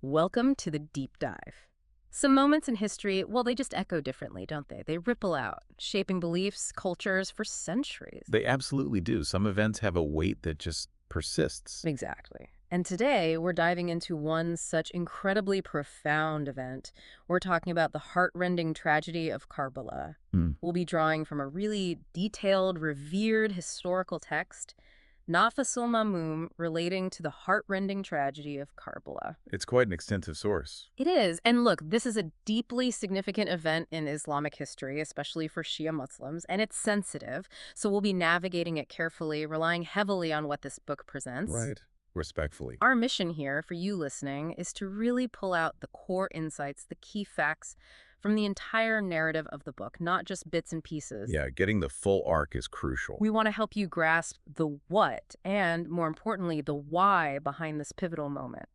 Welcome to the deep dive. Some moments in history, well, they just echo differently, don't they? They ripple out, shaping beliefs, cultures for centuries. They absolutely do. Some events have a weight that just persists. Exactly. And today, we're diving into one such incredibly profound event. We're talking about the heart-rending tragedy of Karbala. Hmm. We'll be drawing from a really detailed, revered historical text, Nafasul Mahmoom, relating to the heart-rending tragedy of Karbala. It's quite an extensive source. It is. And look, this is a deeply significant event in Islamic history, especially for Shia Muslims, and it's sensitive. So we'll be navigating it carefully, relying heavily on what this book presents. Right. Respectfully. Our mission here, for you listening, is to really pull out the core insights, the key facts from the entire narrative of the book, not just bits and pieces. Yeah, getting the full arc is crucial. We want to help you grasp the what and, more importantly, the why behind this pivotal moment.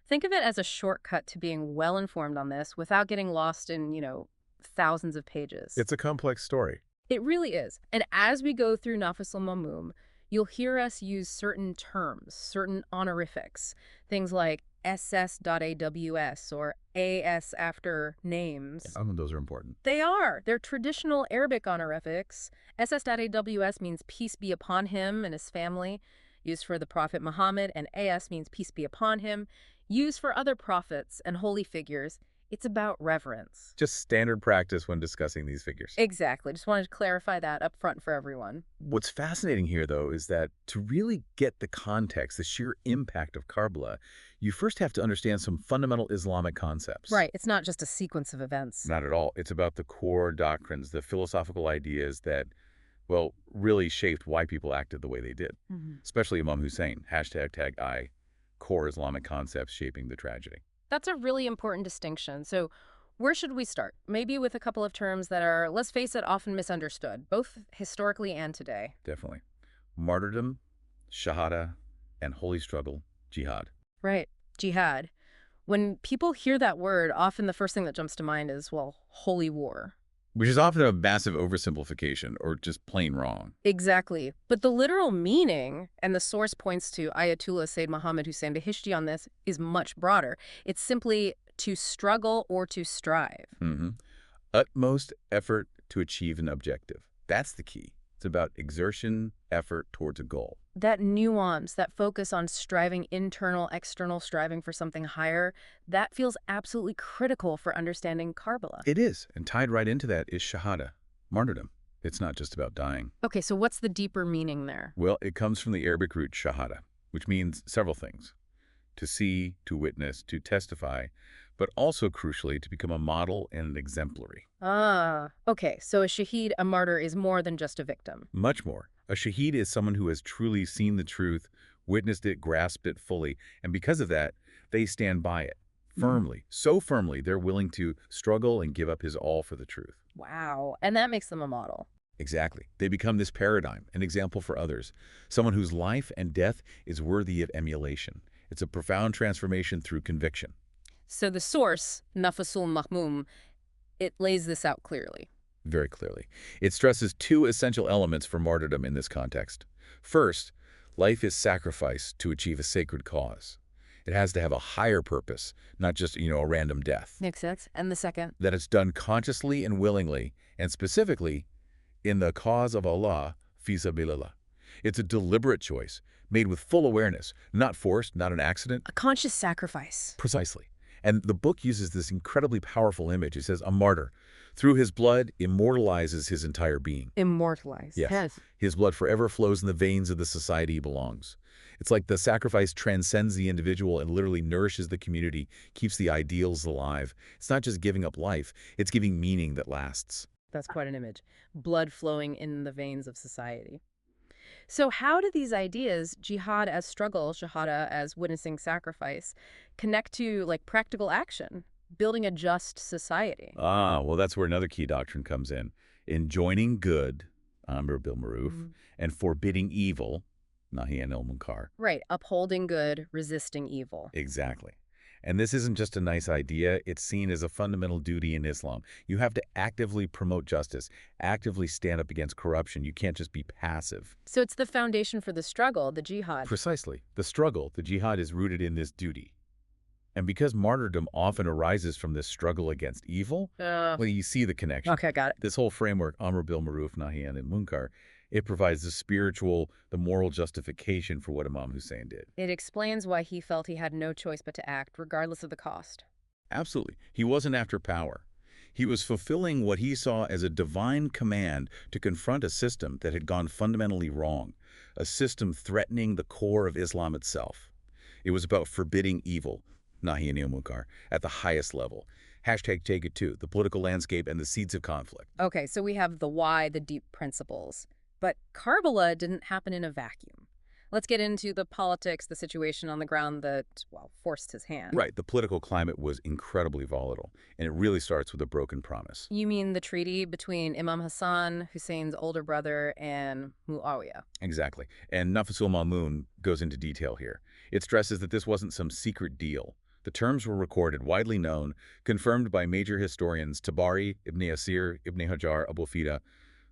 Think of it as a shortcut to being well-informed on this without getting lost in, thousands of pages. It's a complex story. It really is. And as we go through Nafasul Mahmoom, you'll hear us use certain terms, certain honorifics, things like SS.AWS or AS after names. Some of those are important. They are. They're traditional Arabic honorifics. SS.AWS means peace be upon him and his family, used for the Prophet Muhammad, and AS means peace be upon him, used for other prophets and holy figures. It's about reverence. Just standard practice when discussing these figures. Exactly. Just wanted to clarify that up front for everyone. What's fascinating here, though, is that to really get the context, the sheer impact of Karbala, you first have to understand some fundamental Islamic concepts. Right. It's not just a sequence of events. Not at all. It's about the core doctrines, the philosophical ideas that, well, really shaped why people acted the way they did. Especially Imam Hussein, #I, core Islamic concepts shaping the tragedy. That's a really important distinction. So where should we start? Maybe with a couple of terms that are, let's face it, often misunderstood, both historically and today. Definitely. Martyrdom, shahada, and holy struggle, jihad. Right. Jihad. When people hear that word, often the first thing that jumps to mind is, well, holy war. Which is often a massive oversimplification or just plain wrong. Exactly. But the literal meaning, and the source points to Ayatollah Sayyid Muhammad Hussein Behishti on this, is much broader. It's simply to struggle or to strive. Utmost effort to achieve an objective. That's the key. It's about exertion, effort towards a goal. That nuance, that focus on striving internal, external, striving for something higher, that feels absolutely critical for understanding Karbala. It is. And tied right into that is shahada, martyrdom. It's not just about dying. Okay, so what's the deeper meaning there? Well, it comes from the Arabic root shahada, which means several things. To see, to witness, to testify, but also crucially to become a model and an exemplary. Ah, okay, so a shaheed, a martyr, is more than just a victim. Much more. A shaheed is someone who has truly seen the truth, witnessed it, grasped it fully, and because of that, they stand by it firmly. So firmly, they're willing to struggle and give up his all for the truth. Wow, and that makes them a model. Exactly. They become this paradigm, an example for others, someone whose life and death is worthy of emulation. It's a profound transformation through conviction. So the source, Nafasul Mahmoom, it lays this out clearly. Very clearly. It stresses two essential elements for martyrdom in this context. First, life is sacrificed to achieve a sacred cause. It has to have a higher purpose, not just, a random death. Makes sense. And the second? That it's done consciously and willingly, and specifically in the cause of Allah, fi sabilillah. It's a deliberate choice, made with full awareness, not forced, not an accident. A conscious sacrifice. Precisely. And the book uses this incredibly powerful image. It says, a martyr, through his blood, immortalizes his entire being. Immortalized. Yes. His blood forever flows in the veins of the society he belongs. It's like the sacrifice transcends the individual and literally nourishes the community, keeps the ideals alive. It's not just giving up life, it's giving meaning that lasts. That's quite an image. Blood flowing in the veins of society. So how do these ideas, jihad as struggle, shahada as witnessing sacrifice, connect to practical action, building a just society? Well, that's where another key doctrine comes in. Enjoining good, Amr bil Maruf, and forbidding evil, Nahi anil munkar. Right, upholding good, resisting evil. Exactly. And this isn't just a nice idea, it's seen as a fundamental duty in Islam. You have to actively promote justice, actively stand up against corruption. You can't just be passive. So it's the foundation for the struggle, the jihad. Precisely. The struggle, the jihad, is rooted in this duty. And because martyrdom often arises from this struggle against evil, well, you see the connection. Okay, got it. This whole framework, Amr bil Maruf, Nahi anil Munkar, it provides the spiritual, the moral justification for what Imam Hussein did. It explains why he felt he had no choice but to act, regardless of the cost. Absolutely. He wasn't after power. He was fulfilling what he saw as a divine command to confront a system that had gone fundamentally wrong, a system threatening the core of Islam itself. It was about forbidding evil, Nahi anil Munkar, at the highest level. Hashtag take it too, the political landscape and the seeds of conflict. Okay, so we have the why, the deep principles. But Karbala didn't happen in a vacuum. Let's get into the politics, the situation on the ground that, well, forced his hand. Right, the political climate was incredibly volatile, and it really starts with a broken promise. You mean the treaty between Imam Hassan, Hussein's older brother, and Muawiyah? Exactly. And Nafasul Mahmoom goes into detail here. It stresses that this wasn't some secret deal. The terms were recorded, widely known, confirmed by major historians Tabari, Ibn Asir, Ibn Hajar, Abu Fida.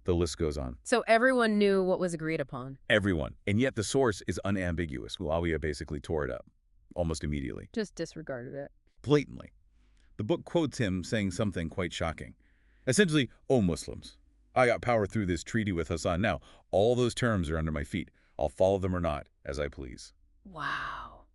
The list goes on. So everyone knew what was agreed upon. Everyone. And yet the source is unambiguous. Muawiyah basically tore it up, almost immediately. Just disregarded it. Blatantly. The book quotes him saying something quite shocking. Essentially, "Oh, Muslims, I got power through this treaty with Hassan. Now, all those terms are under my feet. I'll follow them or not, as I please." Wow.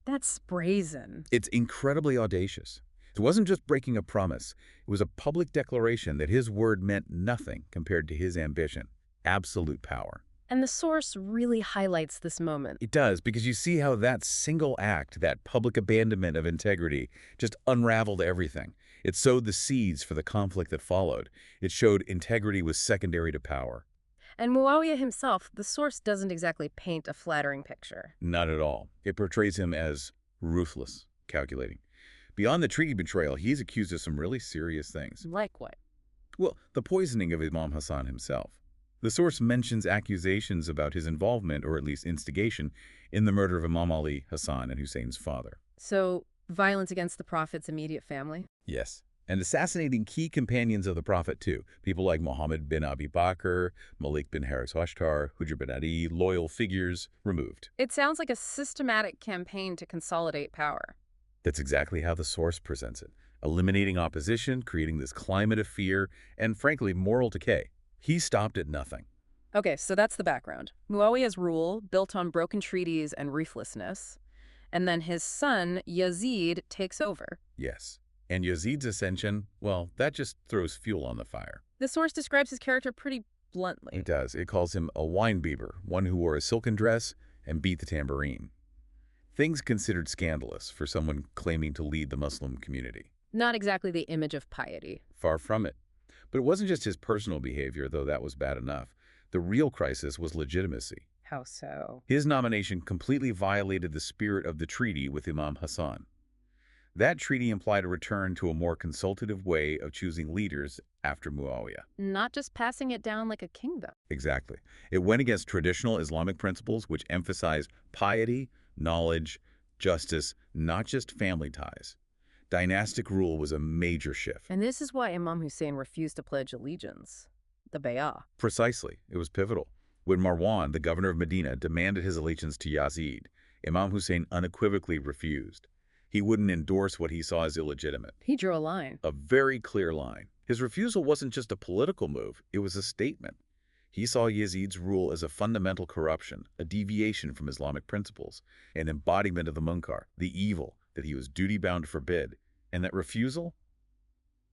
That's brazen. It's incredibly audacious. It wasn't just breaking a promise. It was a public declaration that his word meant nothing compared to his ambition. Absolute power. And the source really highlights this moment. It does, because you see how that single act, that public abandonment of integrity, just unraveled everything. It sowed the seeds for the conflict that followed. It showed integrity was secondary to power. And Muawiyah himself, the source doesn't exactly paint a flattering picture. Not at all. It portrays him as ruthless, calculating. Beyond the treaty betrayal, he's accused of some really serious things. Like what? Well, the poisoning of Imam Hassan himself. The source mentions accusations about his involvement, or at least instigation, in the murder of Imam Ali, Hassan, and Hussein's father. So, violence against the Prophet's immediate family? Yes. And assassinating key companions of the Prophet, too. People like Muhammad bin Abi Bakr, Malik bin Haris Hashtar, Hujr bin Adi, loyal figures, removed. It sounds like a systematic campaign to consolidate power. That's exactly how the source presents it. Eliminating opposition, creating this climate of fear, and frankly, moral decay. He stopped at nothing. Okay, so that's the background. Muawiyah's rule, built on broken treaties and ruthlessness. And then his son, Yazid, takes over. Yes. And Yazid's ascension, well, that just throws fuel on the fire. The source describes his character pretty bluntly. It does. It calls him a winebibber, one who wore a silken dress and beat the tambourine. Things considered scandalous for someone claiming to lead the Muslim community. Not exactly the image of piety. Far from it. But it wasn't just his personal behavior, though that was bad enough. The real crisis was legitimacy. How so? His nomination completely violated the spirit of the treaty with Imam Hassan. That treaty implied a return to a more consultative way of choosing leaders after Muawiyah. Not just passing it down like a kingdom. Exactly. It went against traditional Islamic principles which emphasize piety, knowledge, justice, not just family ties. Dynastic rule was a major shift. And this is why Imam Hussein refused to pledge allegiance. The bay'ah. Precisely. It was pivotal. When Marwan, the governor of Medina, demanded his allegiance to Yazid, Imam Hussein unequivocally refused. He wouldn't endorse what he saw as illegitimate. He drew a line. A very clear line. His refusal wasn't just a political move, it was a statement. He saw Yazid's rule as a fundamental corruption, a deviation from Islamic principles, an embodiment of the munkar, the evil that he was duty-bound to forbid. And that refusal?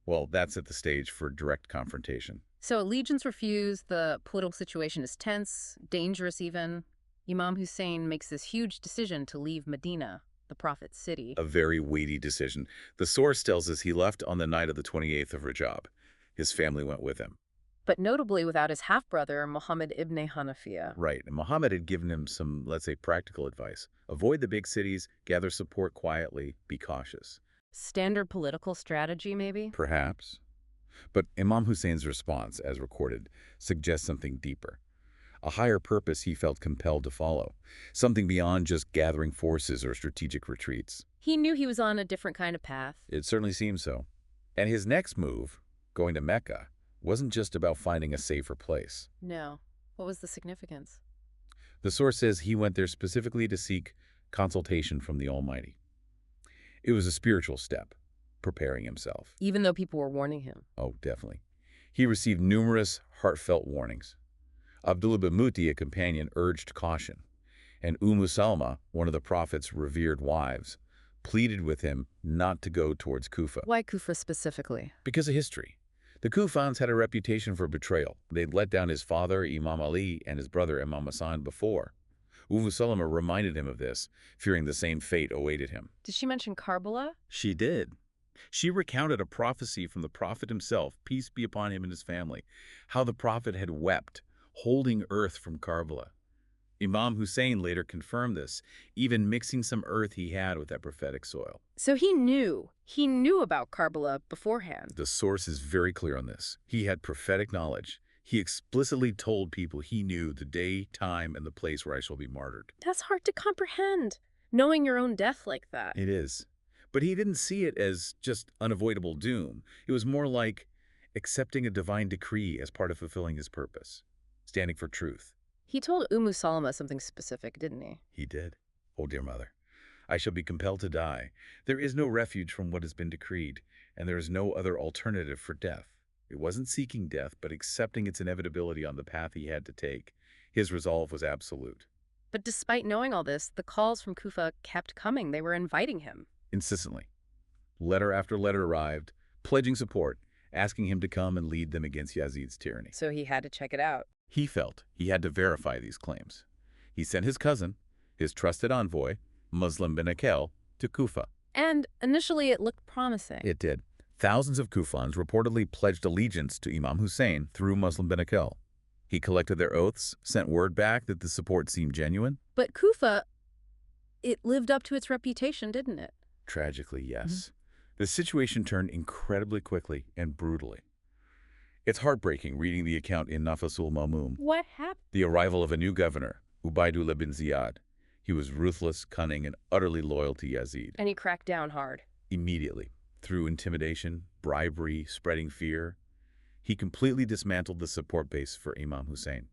Well, that set the stage for direct confrontation. So allegiance refused, the political situation is tense, dangerous even. Imam Hussein makes this huge decision to leave Medina, the Prophet's city. A very weighty decision. The source tells us he left on the night of the 28th of Rajab. His family went with him. But notably without his half-brother, Muhammad ibn Hanafiya. Right, and Muhammad had given him some, let's say, practical advice. Avoid the big cities, gather support quietly, be cautious. Standard political strategy, maybe? Perhaps. But Imam Hussein's response, as recorded, suggests something deeper. A higher purpose he felt compelled to follow. Something beyond just gathering forces or strategic retreats. He knew he was on a different kind of path. It certainly seemed so. And his next move, going to Mecca, wasn't just about finding a safer place. No. What was the significance? The source says he went there specifically to seek consultation from the Almighty. It was a spiritual step, preparing himself. Even though people were warning him. Oh, definitely. He received numerous heartfelt warnings. Abdullah bin Muti, a companion, urged caution, and Salma, one of the Prophet's revered wives, pleaded with him not to go towards Kufa. Why Kufa specifically? Because of history. The Kufans had a reputation for betrayal. They'd let down his father, Imam Ali, and his brother, Imam Hassan, before. Salma reminded him of this, fearing the same fate awaited him. Did she mention Karbala? She did. She recounted a prophecy from the Prophet himself, peace be upon him and his family, how the Prophet had wept, holding earth from Karbala. Imam Hussein later confirmed this, even mixing some earth he had with that prophetic soil. So he knew. He knew about Karbala beforehand. The source is very clear on this. He had prophetic knowledge. He explicitly told people he knew the day, time, and the place where I shall be martyred. That's hard to comprehend, knowing your own death like that. It is. But he didn't see it as just unavoidable doom. It was more like accepting a divine decree as part of fulfilling his purpose, standing for truth. He told Salma something specific, didn't he? He did. Oh, dear mother, I shall be compelled to die. There is no refuge from what has been decreed, and there is no other alternative for death. It wasn't seeking death, but accepting its inevitability on the path he had to take. His resolve was absolute. But despite knowing all this, the calls from Kufa kept coming. They were inviting him. Insistently. Letter after letter arrived, pledging support, asking him to come and lead them against Yazid's tyranny. So he had to check it out. He felt he had to verify these claims. He sent his cousin, his trusted envoy, Muslim bin Aqil, to Kufa. And initially it looked promising. It did. Thousands of Kufans reportedly pledged allegiance to Imam Hussein through Muslim bin Aqil. He collected their oaths, sent word back that the support seemed genuine. But Kufa, it lived up to its reputation, didn't it? Tragically, yes. The situation turned incredibly quickly and brutally. It's heartbreaking reading the account in Nafasul Mahmoom. What happened? The arrival of a new governor, Ubaidullah bin Ziyad. He was ruthless, cunning, and utterly loyal to Yazid. And he cracked down hard. Immediately, through intimidation, bribery, spreading fear, he completely dismantled the support base for Imam Hussein.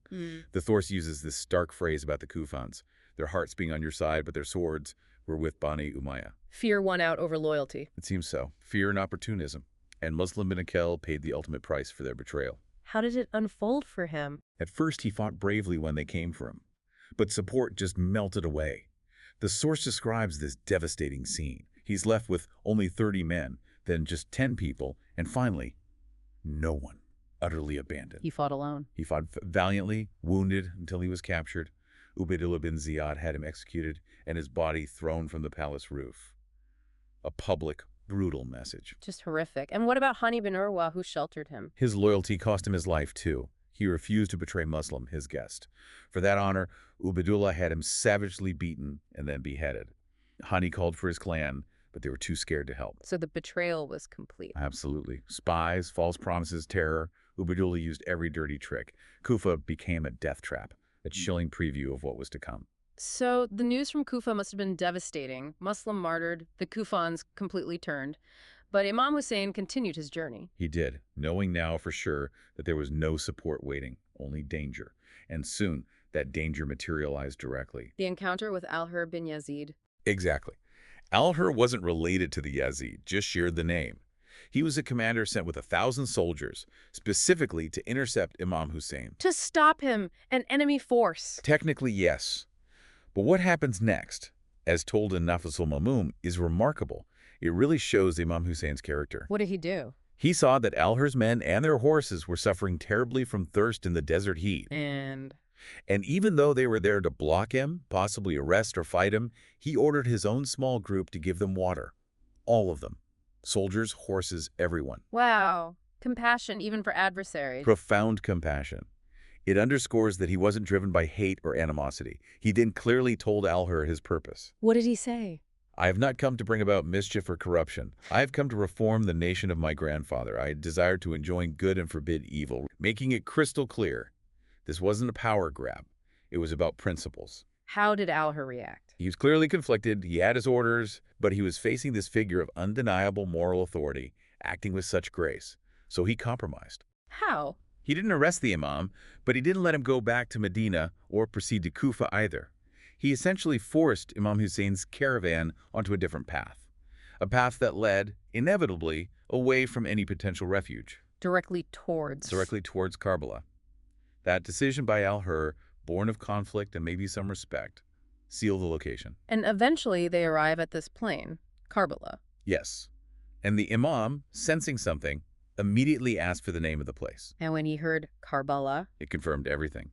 The Thors uses this stark phrase about the Kufans, their hearts being on your side, but their swords were with Bani Umayyah. Fear won out over loyalty. It seems so. Fear and opportunism. And Muslim bin Aqil paid the ultimate price for their betrayal. How did it unfold for him? At first, he fought bravely when they came for him, but support just melted away. The source describes this devastating scene. He's left with only 30 men, then just 10 people, and finally, no one. Utterly abandoned. He fought alone. He fought valiantly, wounded until he was captured. Ubaidullah bin Ziyad had him executed and his body thrown from the palace roof. A public, brutal message. Just horrific. And what about Hani bin Urwa, who sheltered him? His loyalty cost him his life, too. He refused to betray Muslim, his guest. For that honor, Ubaidullah had him savagely beaten and then beheaded. Hani called for his clan, but they were too scared to help. So the betrayal was complete. Absolutely. Spies, false promises, terror. Ubaidullah used every dirty trick. Kufa became a death trap, a chilling preview of what was to come. So the news from Kufa must have been devastating. Muslim martyred, the Kufans completely turned. But Imam Hussein continued his journey. He did, knowing now for sure that there was no support waiting, only danger. And soon, that danger materialized directly. The encounter with Al-Hur bin Yazid. Exactly. Al-Hur wasn't related to the Yazid, just shared the name. He was a commander sent with 1,000 soldiers, specifically to intercept Imam Hussein. To stop him, an enemy force. Technically, yes. But what happens next, as told in Nafasul Mahmoom, is remarkable. It really shows Imam Hussein's character. What did he do? He saw that Al-Hur's men and their horses were suffering terribly from thirst in the desert heat. And even though they were there to block him, possibly arrest or fight him, he ordered his own small group to give them water. All of them. Soldiers, horses, everyone. wow, compassion even for adversaries. Profound compassion. It underscores that he wasn't driven by hate or animosity. He then clearly told Al-Hur his purpose. What did he say? I have not come to bring about mischief or corruption. I have come to reform the nation of my grandfather. I desire to enjoin good and forbid evil, making it crystal clear. This wasn't a power grab. It was about principles. How did Al-Hur react? He was clearly conflicted. He had his orders, but he was facing this figure of undeniable moral authority, acting with such grace. So he compromised. How? He didn't arrest the imam, but he didn't let him go back to Medina or proceed to Kufa either. He essentially forced Imam Hussein's caravan onto a different path, a path that led, inevitably, away from any potential refuge, Directly towards. directly towards Karbala. That decision by al-Hur, born of conflict and maybe some respect, sealed the location. And eventually they arrive at this plain, Karbala. Yes. And the imam, sensing something, immediately asked for the name of the place. And when he heard Karbala, It confirmed everything.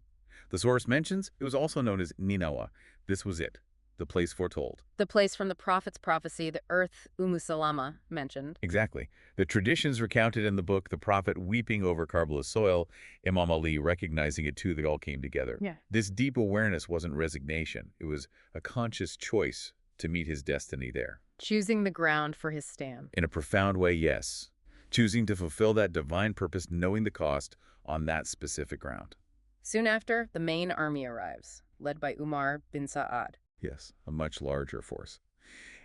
The source mentions it was also known as Ninawa. This was it, the place foretold. the place from the prophet's prophecy, the earth Salama mentioned. Exactly. The traditions recounted in the book, the prophet weeping over Karbala's soil, Imam Ali recognizing it too, they all came together. Yeah. This deep awareness wasn't resignation. It was a conscious choice to meet his destiny there. Choosing the ground for his stand. In a profound way, yes. Choosing to fulfill that divine purpose, knowing the cost on that specific ground. Soon after, the main army arrives, led by Umar bin Sa'ad. Yes, a much larger force.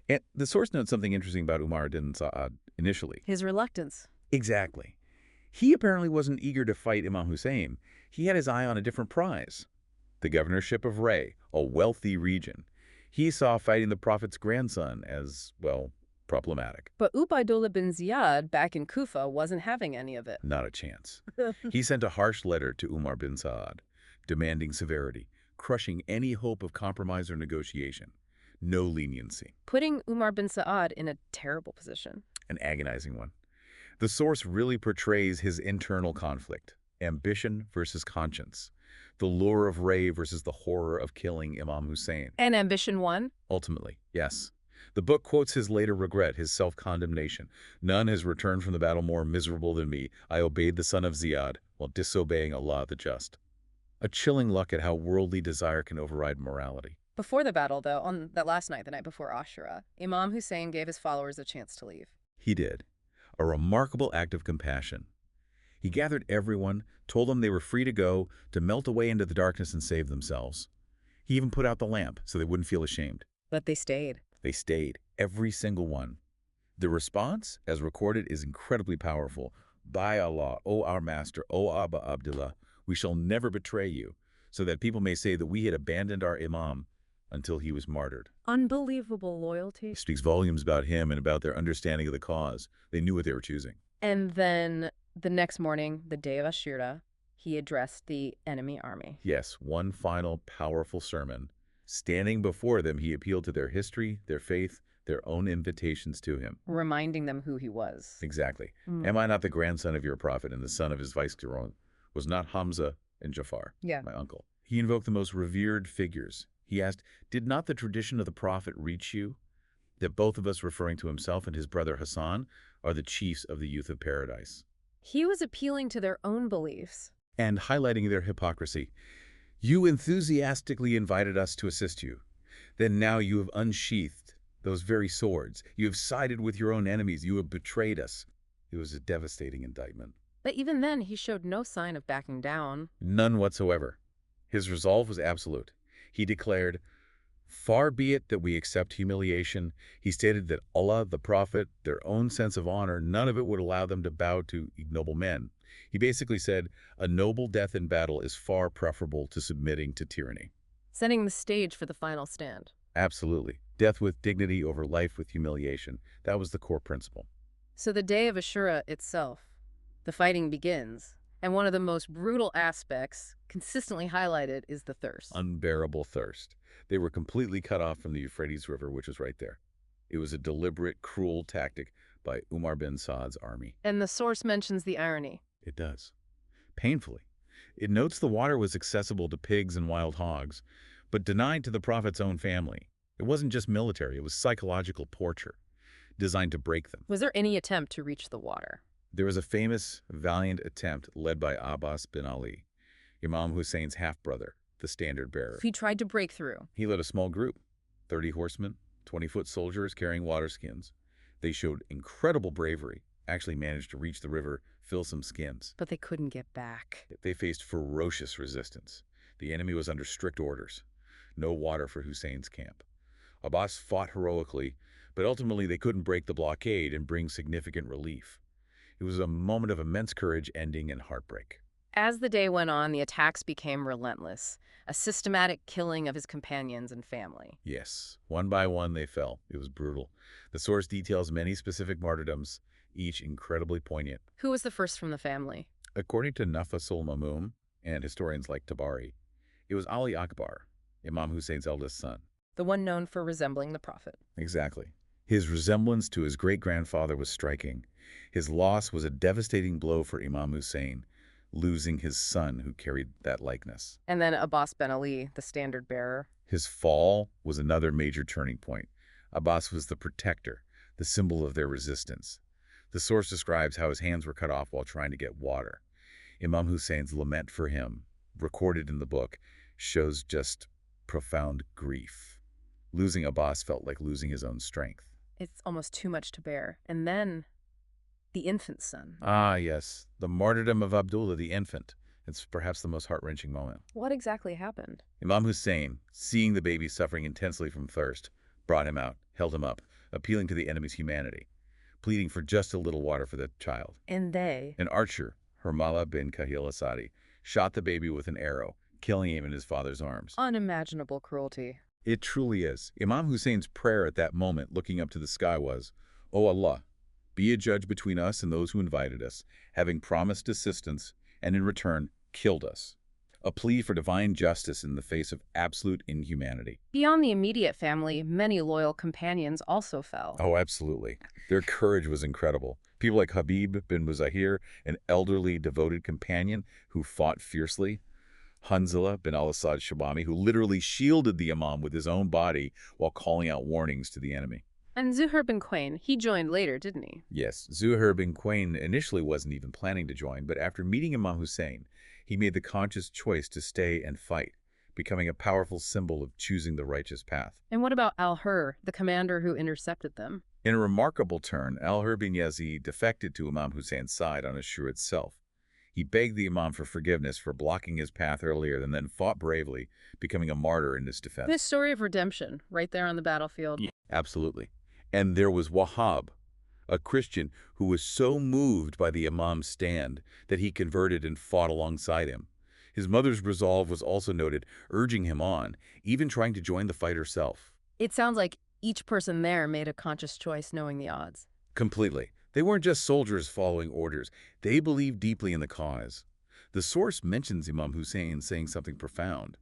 And the source notes something interesting about Umar bin Sa'ad initially. His reluctance. Exactly. He apparently wasn't eager to fight Imam Hussein. He had his eye on a different prize. The governorship of Ray, a wealthy region. He saw fighting the prophet's grandson as, well, problematic. But Ubaidullah bin Ziyad back in Kufa wasn't having any of it. Not a chance. He sent a harsh letter to Umar bin Sa'ad, demanding severity, crushing any hope of compromise or negotiation. No leniency. Putting Umar bin Sa'ad in a terrible position. An agonizing one. The source really portrays his internal conflict, ambition versus conscience, the lure of Ray versus the horror of killing Imam Hussein. And ambition won? Ultimately, yes. The book quotes his later regret, his self-condemnation. None has returned from the battle more miserable than me. I obeyed the son of Ziyad while disobeying Allah the Just. A chilling look at how worldly desire can override morality. Before the battle, though, on that last night, the night before Ashura, Imam Hussein gave his followers a chance to leave. He did. A remarkable act of compassion. He gathered everyone, told them they were free to go, to melt away into the darkness and save themselves. He even put out the lamp so they wouldn't feel ashamed. But they stayed. They stayed, every single one. The response, as recorded, is incredibly powerful. By Allah, O our master, O Abba Abdullah, we shall never betray you, so that people may say that we had abandoned our imam until he was martyred. Unbelievable loyalty. It speaks volumes about him and about their understanding of the cause. They knew what they were choosing. And then the next morning, the day of Ashura, he addressed the enemy army. Yes, one final powerful sermon. Standing before them, he appealed to their history, their faith, their own invitations to him. Reminding them who he was. Exactly. Am I not the grandson of your prophet and the son of his vicegerent? Was not Hamza and Jafar, Yeah. my uncle? He invoked the most revered figures. He asked, did not the tradition of the prophet reach you? That both of us, referring to himself and his brother Hassan, are the chiefs of the youth of paradise. He was appealing to their own beliefs. And highlighting their hypocrisy. You enthusiastically invited us to assist you. Then now you have unsheathed those very swords. You have sided with your own enemies. You have betrayed us. It was a devastating indictment. But even then, he showed no sign of backing down. None whatsoever. His resolve was absolute. He declared, far be it that we accept humiliation. He stated that Allah, the Prophet, their own sense of honor, none of it would allow them to bow to ignoble men. He basically said, a noble death in battle is far preferable to submitting to tyranny. Setting the stage for the final stand. Absolutely. Death with dignity over life with humiliation. That was the core principle. So the day of Ashura itself, the fighting begins. And one of the most brutal aspects, consistently highlighted, is the thirst. Unbearable thirst. They were completely cut off from the Euphrates River, which was right there. It was a deliberate, cruel tactic by Umar bin Saad's army. And the source mentions the irony. It does. Painfully. It notes the water was accessible to pigs and wild hogs, but denied to the prophet's own family. It wasn't just military, it was psychological torture, designed to break them. Was there any attempt to reach the water? There was a famous, valiant attempt led by Abbas bin Ali, Imam Hussein's half-brother, the standard bearer. He tried to break through. He led a small group, 30 horsemen, 20-foot soldiers carrying water skins. They showed incredible bravery, actually managed to reach the river, fill some skins. But they couldn't get back. They faced ferocious resistance. The enemy was under strict orders. No water for Hussein's camp. Abbas fought heroically, but ultimately they couldn't break the blockade and bring significant relief. It was a moment of immense courage ending in heartbreak. As the day went on, the attacks became relentless, a systematic killing of his companions and family. Yes, one by one they fell. It was brutal. The source details many specific martyrdoms, each incredibly poignant. Who was the first from the family? According to Nafasul Mahmoom and historians like Tabari, it was Ali Akbar, Imam Hussein's eldest son. The one known for resembling the prophet. Exactly. His resemblance to his great-grandfather was striking. His loss was a devastating blow for Imam Hussein, losing his son who carried that likeness. And then Abbas Ben Ali, the standard bearer. His fall was another major turning point. Abbas was the protector, the symbol of their resistance. The source describes how his hands were cut off while trying to get water. Imam Hussein's lament for him, recorded in the book, shows just profound grief. Losing Abbas felt like losing his own strength. It's almost too much to bear. And then the infant son. Ah, yes, the martyrdom of Abdullah the infant. It's perhaps the most heart-wrenching moment. What exactly happened? Imam Hussein, seeing the baby suffering intensely from thirst, brought him out, held him up, appealing to the enemy's humanity, pleading for just a little water for the child. And they? An archer, Hermala bin Kahil Asadi, shot the baby with an arrow, killing him in his father's arms. Unimaginable cruelty. It truly is. Imam Hussein's prayer at that moment, looking up to the sky, was, "O Allah, be a judge between us and those who invited us, having promised assistance, and in return, killed us." A plea for divine justice in the face of absolute inhumanity. Beyond the immediate family, many loyal companions also fell. Oh, absolutely. Their courage was incredible. People like Habib bin Muzahir, an elderly, devoted companion who fought fiercely. Hanzala bin al-Assad Shabami, who literally shielded the Imam with his own body while calling out warnings to the enemy. And Zuhair bin Quain, he joined later, didn't he? Yes, Zuhair bin Quain initially wasn't even planning to join, but after meeting Imam Hussein, he made the conscious choice to stay and fight, becoming a powerful symbol of choosing the righteous path. And what about Al-Hur, the commander who intercepted them? In a remarkable turn, Al-Hur bin Yazid defected to Imam Hussein's side on Ashur itself. He begged the Imam for forgiveness for blocking his path earlier and then fought bravely, becoming a martyr in his defense. This story of redemption, right there on the battlefield. Yeah, absolutely. And there was Wahab, a Christian who was so moved by the Imam's stand that he converted and fought alongside him. His mother's resolve was also noted, urging him on, even trying to join the fight herself. It sounds like each person there made a conscious choice knowing the odds. Completely. They weren't just soldiers following orders. They believed deeply in the cause. The source mentions Imam Hussein saying something profound.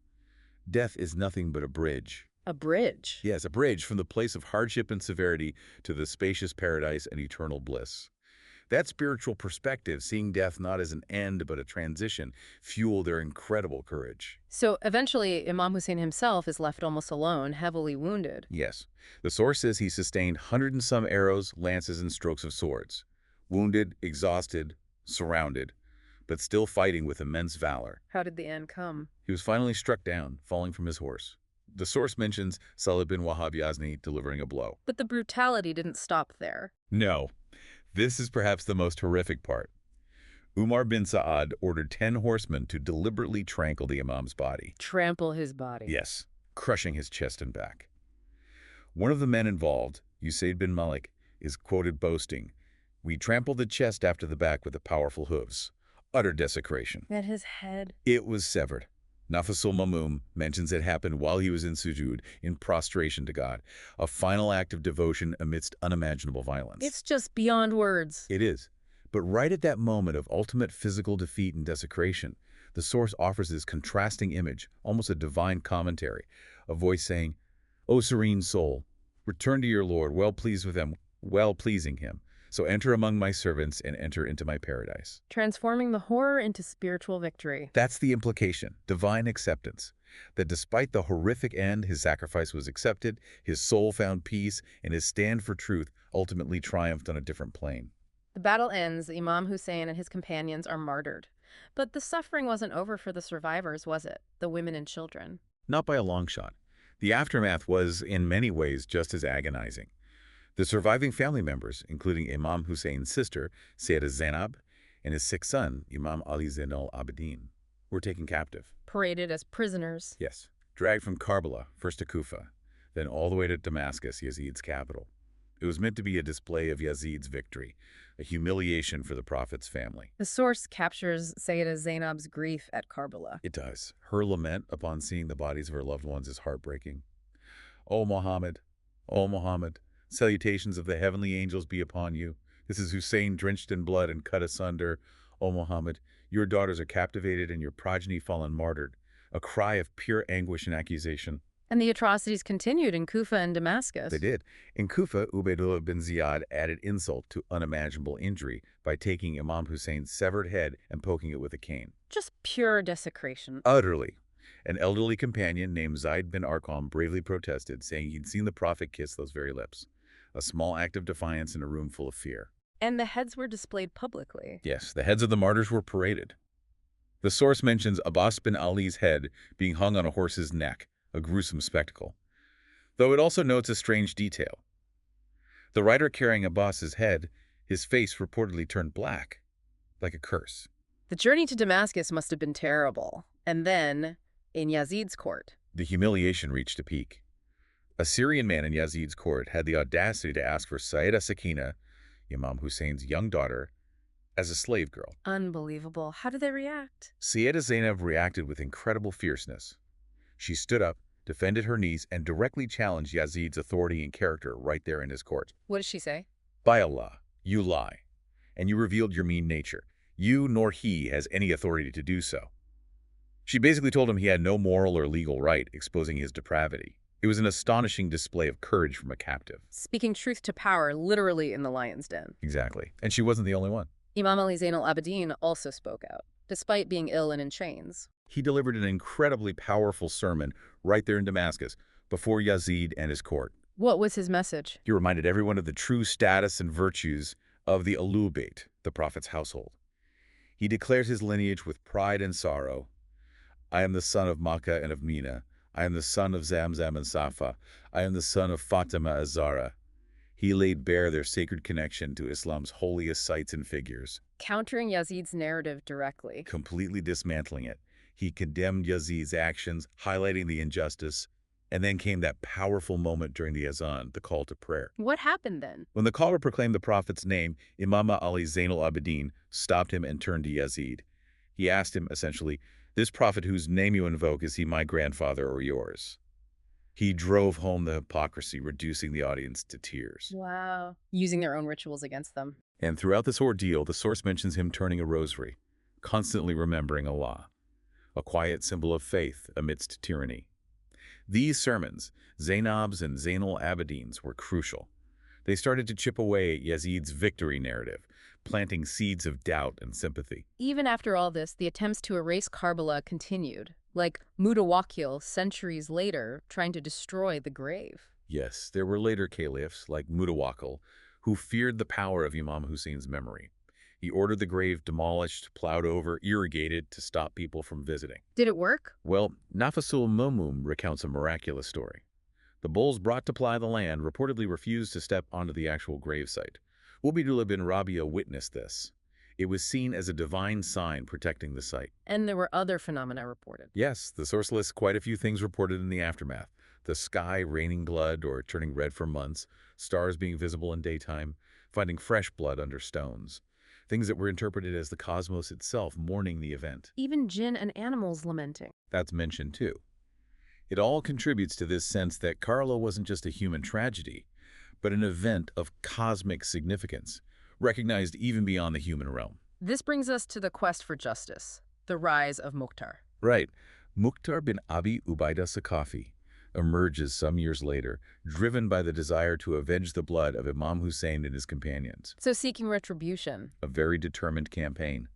Death is nothing but a bridge. A bridge? Yes, a bridge from the place of hardship and severity to the spacious paradise and eternal bliss. That spiritual perspective, seeing death not as an end but a transition, fueled their incredible courage. So eventually, Imam Hussein himself is left almost alone, heavily wounded. Yes. The source says he sustained 100 and some arrows, lances, and strokes of swords. Wounded, exhausted, surrounded, but still fighting with immense valor. How did the end come? He was finally struck down, falling from his horse. The source mentions Salih bin Wahab Yazni delivering a blow. But the brutality didn't stop there. No. This is perhaps the most horrific part. Umar bin Sa'ad ordered 10 horsemen to deliberately trample the Imam's body. Trample his body. Yes, crushing his chest and back. One of the men involved, Usaid bin Malik, is quoted boasting, "We trampled the chest after the back with the powerful hooves." Utter desecration. And his head? It was severed. Nafasul Mahmoom mentions it happened while he was in sujud, in prostration to God, a final act of devotion amidst unimaginable violence. It's just beyond words. It is. But right at that moment of ultimate physical defeat and desecration, the source offers this contrasting image, almost a divine commentary, a voice saying, "O serene soul, return to your Lord, well pleased with him, well pleasing him. So enter among my servants and enter into my paradise." Transforming the horror into spiritual victory. That's the implication, divine acceptance. That despite the horrific end, his sacrifice was accepted, his soul found peace, and his stand for truth ultimately triumphed on a different plane. The battle ends, Imam Hussein and his companions are martyred. But the suffering wasn't over for the survivors, was it? The women and children. Not by a long shot. The aftermath was, in many ways, just as agonizing. The surviving family members, including Imam Hussein's sister, Sayyidah Zainab, and his sick son, Imam Ali Zainul Abidin, were taken captive. Paraded as prisoners. Yes, dragged from Karbala, first to Kufa, then all the way to Damascus, Yazid's capital. It was meant to be a display of Yazid's victory, a humiliation for the Prophet's family. The source captures Sayyida Zainab's grief at Karbala. It does. Her lament upon seeing the bodies of her loved ones is heartbreaking. O Muhammad, O Muhammad, salutations of the heavenly angels be upon you. This is Hussein drenched in blood and cut asunder. O Muhammad, your daughters are captivated and your progeny fallen martyred. A cry of pure anguish and accusation. And the atrocities continued in Kufa and Damascus. They did. In Kufa, Ubaydullah bin Ziyad added insult to unimaginable injury by taking Imam Hussein's severed head and poking it with a cane. Just pure desecration. Utterly. An elderly companion named Zayd bin Arqam bravely protested, saying he'd seen the Prophet kiss those very lips. A small act of defiance in a room full of fear. And the heads were displayed publicly. Yes, the heads of the martyrs were paraded. The source mentions Abbas bin Ali's head being hung on a horse's neck, a gruesome spectacle. Though it also notes a strange detail. The rider carrying Abbas's head, his face reportedly turned black, like a curse. The journey to Damascus must have been terrible. And then, in Yazid's court. The humiliation reached a peak. A Syrian man in Yazid's court had the audacity to ask for Sayyida Sakina, Imam Hussein's young daughter, as a slave girl. Unbelievable. How did they react? Sayyida Zainab reacted with incredible fierceness. She stood up, defended her niece, and directly challenged Yazid's authority and character right there in his court. What did she say? By Allah, you lie, and you revealed your mean nature. You nor he has any authority to do so. She basically told him he had no moral or legal right, exposing his depravity. It was an astonishing display of courage from a captive. Speaking truth to power, literally in the lion's den. Exactly. And she wasn't the only one. Imam Ali Zain al-Abidin also spoke out, despite being ill and in chains. He delivered an incredibly powerful sermon right there in Damascus, before Yazid and his court. What was his message? He reminded everyone of the true status and virtues of the Ahlul Bayt, the Prophet's household. He declared his lineage with pride and sorrow. I am the son of Makkah and of Mina. I am the son of Zamzam and Safa. I am the son of Fatima Azara. He laid bare their sacred connection to Islam's holiest sites and figures. Countering Yazid's narrative directly. Completely dismantling it. He condemned Yazid's actions, highlighting the injustice. And then came that powerful moment during the azan, the call to prayer. What happened then? When the caller proclaimed the Prophet's name, Imam Ali Zain al-Abidin stopped him and turned to Yazid. He asked him, essentially, this Prophet whose name you invoke, is he my grandfather or yours? He drove home the hypocrisy, reducing the audience to tears. Wow. Using their own rituals against them. And throughout this ordeal, the source mentions him turning a rosary, constantly remembering Allah, a quiet symbol of faith amidst tyranny. These sermons, Zainab's and Zain al-Abidin's, were crucial. They started to chip away at Yazid's victory narrative, planting seeds of doubt and sympathy. Even after all this, the attempts to erase Karbala continued, like Mutawakil centuries later trying to destroy the grave. Yes, there were later caliphs, like Mutawakil, who feared the power of Imam Hussein's memory. He ordered the grave demolished, plowed over, irrigated to stop people from visiting. Did it work? Well, Nafasul Mahmoom recounts a miraculous story. The bulls brought to plow the land reportedly refused to step onto the actual gravesite. Ubaydullah bin Rabia witnessed this. It was seen as a divine sign protecting the site. And there were other phenomena reported. Yes, the source lists quite a few things reported in the aftermath. The sky raining blood or turning red for months, stars being visible in daytime, finding fresh blood under stones. Things that were interpreted as the cosmos itself mourning the event. Even jinn and animals lamenting. That's mentioned too. It all contributes to this sense that Karbala wasn't just a human tragedy, but an event of cosmic significance, recognized even beyond the human realm. This brings us to the quest for justice, the rise of Mukhtar. Right. Mukhtar bin Abi Ubaidah Saqafi emerges some years later, driven by the desire to avenge the blood of Imam Hussein and his companions. So seeking retribution. A very determined campaign.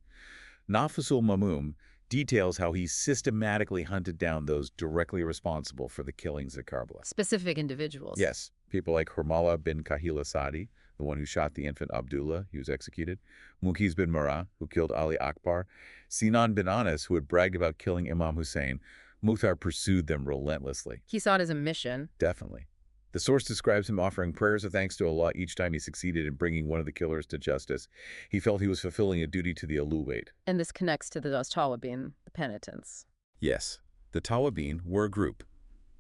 Nafasul Mahmoom details how he systematically hunted down those directly responsible for the killings at Karbala. Specific individuals. Yes, people like Harmala bin Kahil Asadi, the one who shot the infant Abdullah, he was executed, Muqiz bin Marah, who killed Ali Akbar, Sinan bin Anas, who had bragged about killing Imam Hussein. Mukhtar pursued them relentlessly. He saw it as a mission. Definitely. The source describes him offering prayers of thanks to Allah each time he succeeded in bringing one of the killers to justice. He felt he was fulfilling a duty to the Ahlul Bayt. And this connects to the Tawabin, the penitents. Yes, the Tawabin were a group,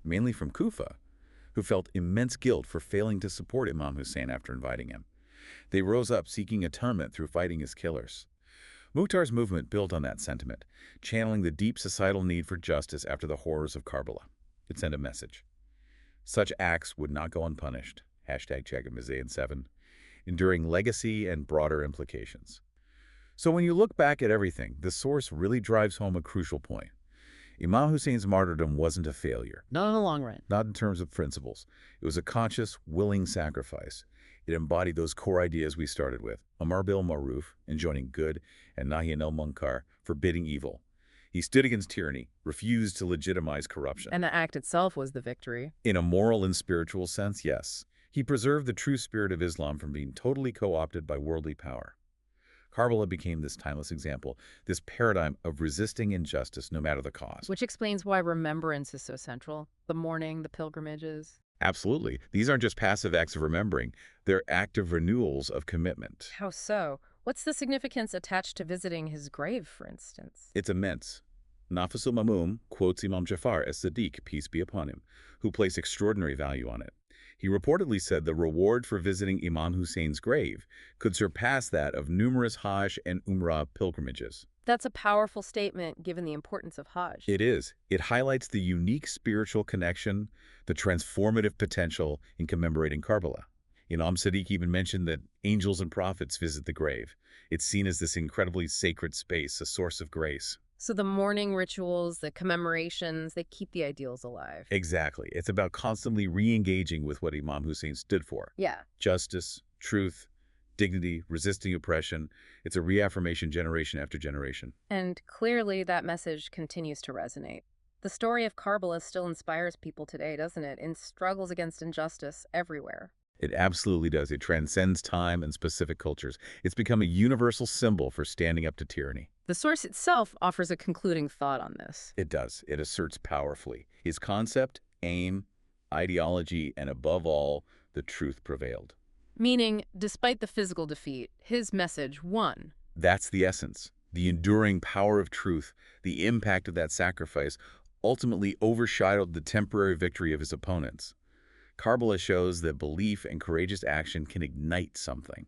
mainly from Kufa, who felt immense guilt for failing to support Imam Hussein after inviting him. They rose up seeking atonement through fighting his killers. Mukhtar's movement built on that sentiment, channeling the deep societal need for justice after the horrors of Karbala. It sent a message. Such acts would not go unpunished. Hashtag Chagamazayan7, enduring legacy and broader implications. So when you look back at everything, the source really drives home a crucial point. Imam Hussein's martyrdom wasn't a failure. Not in the long run. Not in terms of principles. It was a conscious, willing sacrifice. It embodied those core ideas we started with, Amar bil Maruf, enjoining good, and Nahy anil Munkar, forbidding evil. He stood against tyranny, refused to legitimize corruption. And the act itself was the victory. In a moral and spiritual sense, yes. He preserved the true spirit of Islam from being totally co-opted by worldly power. Karbala became this timeless example, this paradigm of resisting injustice no matter the cost. Which explains why remembrance is so central. The mourning, the pilgrimages. Absolutely. These aren't just passive acts of remembering. They're active renewals of commitment. How so? What's the significance attached to visiting his grave, for instance? It's immense. Nafasul Mahmoom quotes Imam Jafar as Sadiq, peace be upon him, who placed extraordinary value on it. He reportedly said the reward for visiting Imam Hussein's grave could surpass that of numerous Hajj and Umrah pilgrimages. That's a powerful statement given the importance of Hajj. It is. It highlights the unique spiritual connection, the transformative potential in commemorating Karbala. Imam Sadiq even mentioned that angels and prophets visit the grave. It's seen as this incredibly sacred space, a source of grace. So the mourning rituals, the commemorations, they keep the ideals alive. Exactly. It's about constantly re-engaging with what Imam Hussein stood for. Yeah. Justice, truth, dignity, resisting oppression. It's a reaffirmation generation after generation. And clearly that message continues to resonate. The story of Karbala still inspires people today, doesn't it, in struggles against injustice everywhere. It absolutely does. It transcends time and specific cultures. It's become a universal symbol for standing up to tyranny. The source itself offers a concluding thought on this. It does. It asserts powerfully. His concept, aim, ideology, and above all, the truth prevailed. Meaning, despite the physical defeat, his message won. That's the essence. The enduring power of truth, the impact of that sacrifice, ultimately overshadowed the temporary victory of his opponents. Karbala shows that belief and courageous action can ignite something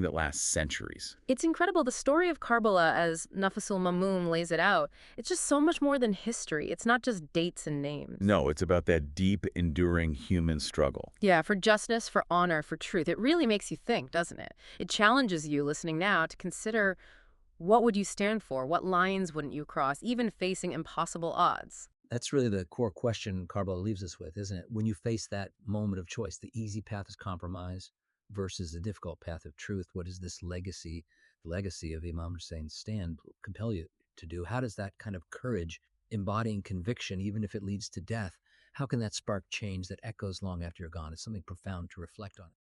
that lasts centuries. It's incredible. The story of Karbala, as Nafasul Mahmoom lays it out, it's just so much more than history. It's not just dates and names. No, it's about that deep, enduring human struggle. Yeah, for justice, for honor, for truth. It really makes you think, doesn't it? It challenges you, listening now, to consider what would you stand for? What lines wouldn't you cross, even facing impossible odds? That's really the core question Karbala leaves us with, isn't it? When you face that moment of choice, the easy path is compromise versus the difficult path of truth. What does this legacy, the legacy of Imam Hussein's stand, compel you to do? How does that kind of courage, embodying conviction, even if it leads to death, how can that spark change that echoes long after you're gone? It's something profound to reflect on.